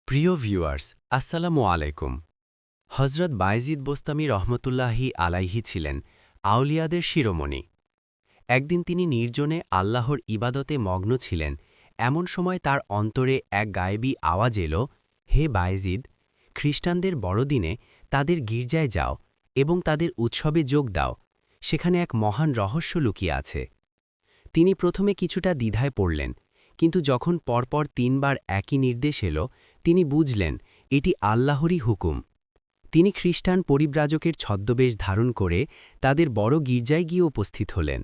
প্রিয় ভিউয়ার্স, আসসালামু আলাইকুম। হজরত বায়েজিদ বোস্তামি রহমতুল্লাহি আলাইহি ছিলেন আউলিয়াদের শিরোমণি। একদিন তিনি নির্জনে আল্লাহর ইবাদতে মগ্ন ছিলেন। এমন সময় তার অন্তরে এক গায়েবী আওয়াজ এলো, হে বায়েজিদ, খ্রিস্টানদের বড়দিনে তাদের গির্জায় যাও এবং তাদের উৎসবে যোগ দাও, সেখানে এক মহান রহস্য লুকিয়ে আছে। তিনি প্রথমে কিছুটা দ্বিধায় পড়লেন, কিন্তু যখন পরপর ৩ বার একই নির্দেশ এলো, তিনি বুঝলেন এটি আল্লাহরই হুকুম। তিনি খ্রিস্টান পরিব্রাজকের ছদ্মবেশ ধারণ করে তাদের বড় গির্জায় গিয়ে উপস্থিত হলেন।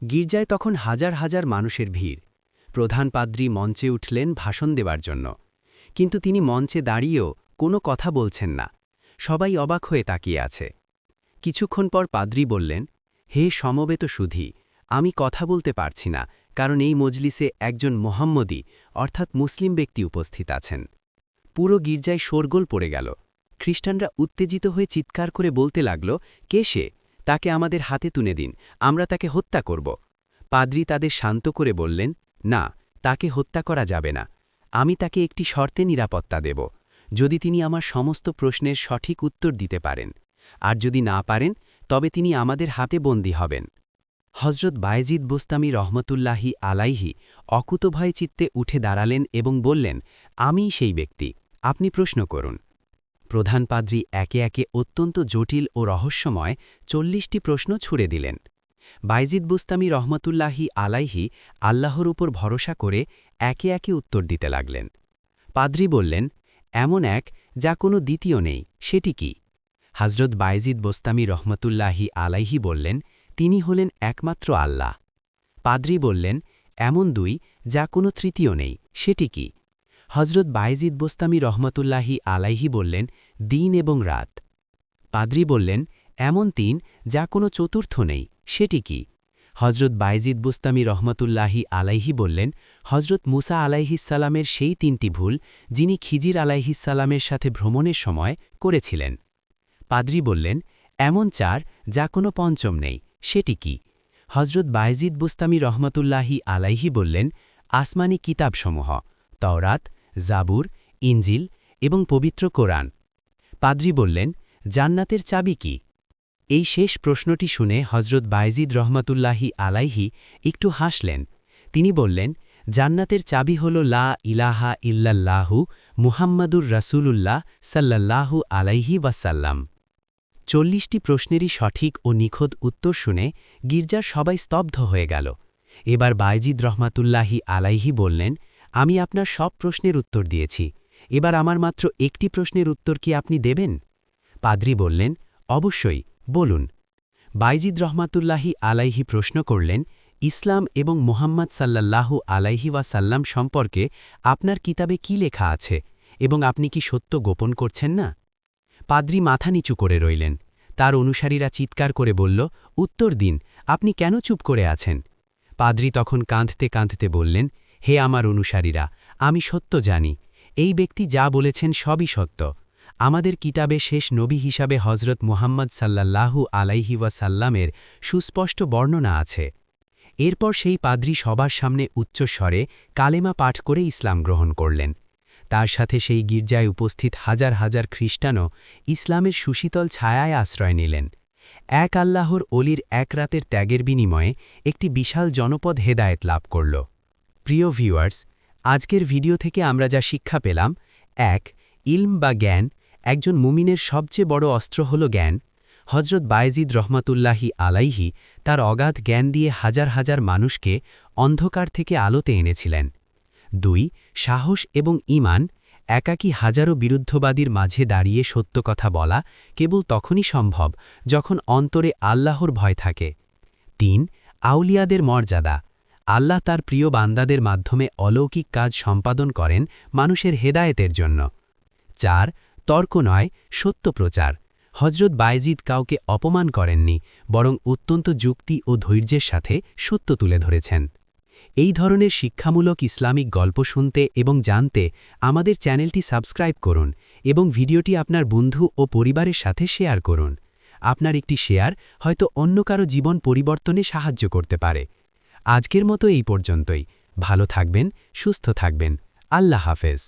গির্জায় তখন হাজার হাজার মানুষের ভিড়। প্রধান পাদ্রী মঞ্চে উঠলেন ভাষণ দেবার জন্য, কিন্তু তিনি মঞ্চে দাঁড়িয়েও কোনো কথা বলছেন না। সবাই অবাক হয়ে তাকিয়ে আছে। কিছুক্ষণ পর পাদ্রী বললেন, হে সমবেত সুধী, আমি কথা বলতে পারছি না, কারণ এই মজলিসে একজন মোহাম্মদী অর্থাৎ মুসলিম ব্যক্তি উপস্থিত আছেন। পুরো গির্জায় শোরগোল পড়ে গেল। খ্রিস্টানরা উত্তেজিত হয়ে চিৎকার করে বলতে লাগল, কে সে? তাকে আমাদের হাতে তুলে দিন, আমরা তাকে হত্যা করব। পাদ্রী তাদের শান্ত করে বললেন, না, তাকে হত্যা করা যাবে না। আমি তাকে একটি শর্তে নিরাপত্তা দেব, যদি তিনি আমার সমস্ত প্রশ্নের সঠিক উত্তর দিতে পারেন, আর যদি না পারেন তবে তিনি আমাদের হাতে বন্দী হবেন। হজরত বায়েজিদ বোস্তামি রহমতুল্লাহি আলাইহি অকুতভয় চিত্তে উঠে দাঁড়ালেন এবং বললেন, আমিই সেই ব্যক্তি, আপনি প্রশ্ন করুন। প্রধান পাদ্রী একে একে অত্যন্ত জটিল ও রহস্যময় ৪০টি প্রশ্ন ছুড়ে দিলেন। বায়েজিদ বোস্তামি রহমতুল্লাহি আলাইহি আল্লাহর উপর ভরসা করে একে একে উত্তর দিতে লাগলেন। পাদ্রী বললেন, এমন এক যা কোনো দ্বিতীয় নেই, সেটি কি? হজরত বায়েজিদ বোস্তামি রহমতুল্লাহি আলাইহি বললেন, তিনি হলেন একমাত্র আল্লাহ। পাদ্রী বললেন, এমন দুই যা কোনো তৃতীয় নেই, সেটি কি? হজরত বায়েজিদ বোস্তামি রহমতুল্লাহি আলাইহি বললেন, দিন এবং রাত। পাদ্রী বললেন, এমন তিন যা কোনো চতুর্থ নেই, সেটি কি? হজরত বায়েজিদ বোস্তামি রহমতুল্লাহি আলাইহি বললেন, হজরত মুসা আলাইহিসালামের সেই ৩টি ভুল যিনি খিজির আলাইহিসালামের সাথে ভ্রমণের সময় করেছিলেন। পাদ্রী বললেন, এমন ৪ যা কোনো পঞ্চম নেই, সেটি কি? হজরত বায়েজিদ বোস্তামি রহমতুল্লাহি আলাইহি বললেন, আসমানি কিতাবসমূহ, তাওরাত, জাবুর, ইনজিল এবং পবিত্র কোরআন। পাদ্রী বললেন, জান্নাতের চাবি কি? এই শেষ প্রশ্নটি শুনে হজরত বায়েজিদ রহমতুল্লাহি আলাইহি একটু হাসলেন। তিনি বললেন, জান্নাতের চাবি হল লা ইলাহা ইল্লাল্লাহু মুহাম্মাদুর রাসূলুল্লাহ সাল্লাল্লাহু আলাইহি ওয়াসাল্লাম। ৪০টি প্রশ্নেরই সঠিক ও নিখুঁত উত্তর শুনে গির্জার সবাই স্তব্ধ হয়ে গেল। এবার বায়েজিদ রহমাতুল্লাহি আলাইহি বললেন, আমি আপনার সব প্রশ্নের উত্তর দিয়েছি, এবার আমার মাত্র একটি প্রশ্নের উত্তর কি আপনি দেবেন? পাদ্রী বললেন, অবশ্যই, বলুন। বায়েজিদ রহমাতুল্লাহি আলাইহি প্রশ্ন করলেন, ইসলাম এবং মুহাম্মদ সাল্লাল্লাহু আলাইহি ওয়াসাল্লাম সম্পর্কে আপনার কিতাবে কি লেখা আছে, এবং আপনি কি সত্য গোপন করছেন না? পাদ্রী মাথা নিচু করে রইলেন। তার অনুসারীরা চিৎকার করে বলল, উত্তর দিন, আপনি কেন চুপ করে আছেন? পাদ্রী তখন কাঁদতে কাঁদতে বললেন, হে আমার অনুসারীরা, আমি সত্য জানি, এই ব্যক্তি যা বলেছেন সবই সত্য। আমাদের কিতাবে শেষ নবী হিসাবে হজরত মুহাম্মদ সাল্লাল্লাহু আলাইহি ওয়াসাল্লামের সুস্পষ্ট বর্ণনা আছে। এরপর সেই পাদ্রী সবার সামনে উচ্চস্বরে কালেমা পাঠ করে ইসলাম গ্রহণ করলেন। তার সাথে সেই গির্জায় উপস্থিত হাজার হাজার খ্রিস্টানও ইসলামের সুশীতল ছায়ায় আশ্রয় নিলেন। এক আল্লাহর অলির এক রাতের ত্যাগের বিনিময়ে একটি বিশাল জনপদ হেদায়েত লাভ করল। প্রিয় ভিউয়ার্স, আজকের ভিডিও থেকে আমরা যা শিক্ষা পেলাম, ১. ইলম বা জ্ঞান, একজন মুমিনের সবচেয়ে বড় অস্ত্র হল জ্ঞান। হজরত বায়েজিদ রহমাতুল্লাহি আলাইহি তার অগাধ জ্ঞান দিয়ে হাজার হাজার মানুষকে অন্ধকার থেকে আলোতে এনেছিলেন। ২. সাহস এবং ঈমান, একাকী হাজারো বিরুদ্ধবাদীর মাঝে দাঁড়িয়ে সত্য কথা বলা কেবল তখনই সম্ভব যখন অন্তরে আল্লাহর ভয় থাকে। ৩. আউলিয়াদের মর্যাদা, আল্লাহ তার প্রিয় বান্দাদের মাধ্যমে অলৌকিক কাজ সম্পাদন করেন মানুষের হেদায়েতের জন্য। ৪. তর্ক নয়, সত্য প্রচার, হজরত বায়েজিদ কাউকে অপমান করেননি, বরং অত্যন্ত যুক্তি ও ধৈর্যের সাথে সত্য তুলে ধরেছেন। এই ধরনের শিক্ষামূলক ইসলামিক গল্প শুনতে এবং জানতে আমাদের চ্যানেলটি সাবস্ক্রাইব করুন এবং ভিডিওটি আপনার বন্ধু ও পরিবারের সাথে শেয়ার করুন। আপনার একটি শেয়ার হয়তো অন্য কারো জীবন পরিবর্তনে সাহায্য করতে পারে। আজকের মতো এই পর্যন্তই। ভালো থাকবেন, সুস্থ থাকবেন। আল্লাহ হাফেজ।